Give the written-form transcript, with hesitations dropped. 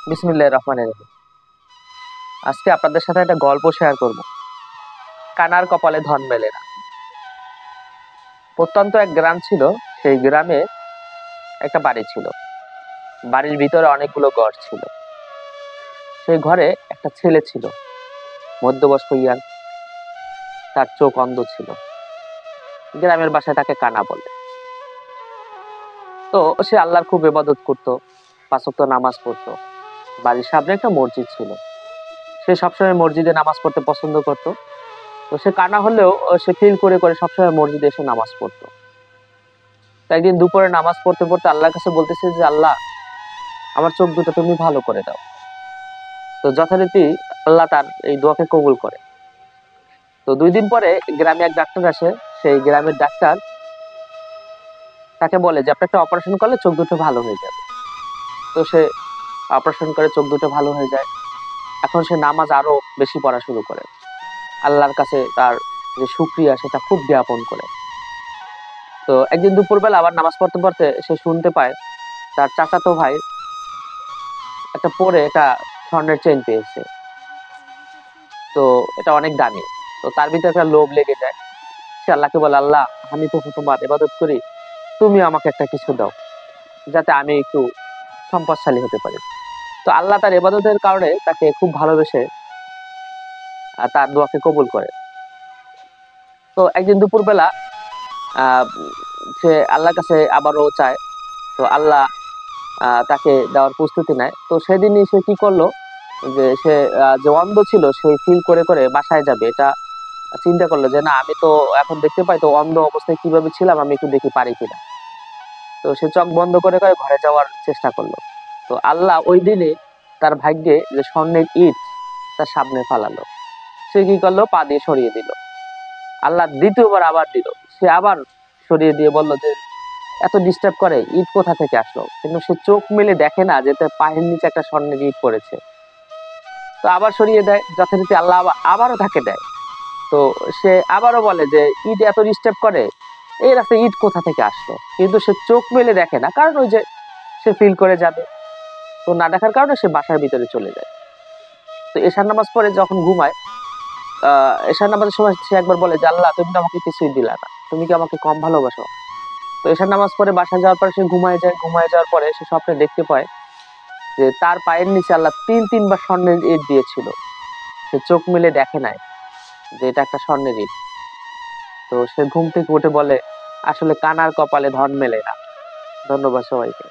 বিসমিল্লাহির রহমানির রহিম। আজকে আপনাদের সাথে একটা গল্প শেয়ার করব। কানার কপালে ধন মেলে না। প্রত্যন্ত এক গ্রাম ছিল। সেই গ্রামে একটা বাড়ি ছিল। বাড়ির ভিতরে অনেকগুলো ঘর ছিল। সেই ঘরে একটা ছেলে ছিল, মধ্যবয়স্ক ইয়াং। তার চোখ অন্ধ ছিল। গ্রামের ভাষায় তাকে কানা বলে। তো সে আল্লাহর খুব ইবাদত করতো, ৫ ওয়াক্ত নামাজ পড়তো। বাড়ির সামনে একটা মসজিদ ছিল। সে সবসময় মসজিদে নামাজ পড়তে পছন্দ করতো। তো সে কানা হলেও সে ফিল করে করে সবসময় মসজিদে এসে নামাজ পড়তো। তো একদিন দুপুরে নামাজ পড়তে পড়তে আল্লাহর কাছে বলতেছে যে, আল্লাহ, আমার চোখ দুটো তুমি ভালো করে দাও। তো যথারীতি আল্লাহ তার এই দোয়াকে কবুল করে। তো ২ দিন পরে গ্রামে এক ডাক্তার আসে। সেই গ্রামের ডাক্তার তাকে বলে যে, আপনি একটা অপারেশন করলে চোখ দুটো ভালো হয়ে যাবে। তো সে অপারেশন করে চোখ দুটো ভালো হয়ে যায়। এখন সে নামাজ আরো বেশি পড়া শুরু করে। আল্লাহর কাছে তার যে শুকরিয়া সেটা খুব জ্ঞাপন করে। তো একদিন দুপুরবেলা আবার নামাজ পড়তে পড়তে সে শুনতে পায় তার চাচাতো ভাই একটা স্বর্ণের চেইন পেয়েছে। তো এটা অনেক দামি। তো তার ভিতরে একটা লোভ লেগে যায়। সে আল্লাহকে বলে, আল্লাহ, আমি তো তোমার ইবাদত করি, তুমি আমাকে একটা কিছু দাও যাতে আমি একটু সম্পদশালী হতে পারি। তো আল্লাহ তার ইবাদতের কারণে তাকে খুব ভালোবেসে তার দোয়াকে কবুল করে। তো একদিন দুপুরবেলা আহ সে আল্লাহর কাছে আবারও চায়। তো আল্লাহ তাকে দেওয়ার প্রস্তুতি নেয়। তো সেদিনই সে কি করলো, যে সে যে অন্ধ ছিল সে ফিল করে করে বাসায় যাবে, এটা চিন্তা করলো যে না, আমি তো এখন দেখতে পাই, তো অন্ধ অবস্থায় কিভাবে ছিলাম আমি একটু দেখি পারি কিনা। তো সে চোখ বন্ধ করে করে ঘরে যাওয়ার চেষ্টা করলো। তো আল্লাহ ওই দিনে তার ভাগ্যে যে স্বর্ণের ইট তার সামনে ফালালো। সে কি করলো, পা দিয়ে সরিয়ে দিল। আল্লাহ দ্বিতীয়বার আবার দিল। সে আবার সরিয়ে দিয়ে বলল যে, এত ডিস্টার্ব করে, ইট কোথা থেকে আসলো? কিন্তু সে চোখ মেলে দেখে না যে তার পায়ের নিচে একটা স্বর্ণের ইট পড়েছে। তো আবার সরিয়ে দেয়। যথারীতি আল্লাহ আবারও তাকে দেয়। তো সে আবারও বলে যে, ইট এত ডিস্টার্ব করে, এই রাস্তায় ইট কোথা থেকে আসলো? কিন্তু সে চোখ মেলে দেখে না, কারণ ওই যে সে ফিল করে যাবে। তো না দেখার কারণে সে বাসার ভিতরে চলে যায়। তো এশার নামাজ পড়ে যখন ঘুমায়, এশার নামাজের সময় সে একবার বলে যে, আল্লাহ, তুমি তো আমাকে কিছুই দিলা না, তুমি কি আমাকে কম ভালোবাসো? তো এশার নামাজ পড়ে বাসায় যাওয়ার পরে সে ঘুমায় যায়। ঘুমায় যাওয়ার পরে সে স্বপ্নে দেখতে পায় যে তার পায়ের নিচে আল্লাহ ৩ বার স্বর্ণের ইট দিয়েছিল। সে চোখ মেলে দেখে নাই যে এটা একটা স্বর্ণের ইট। তো সে ঘুম থেকে উঠে বলে, আসলে কানার কপালে ধন মেলে না। ধন্যবাদ সবাইকে।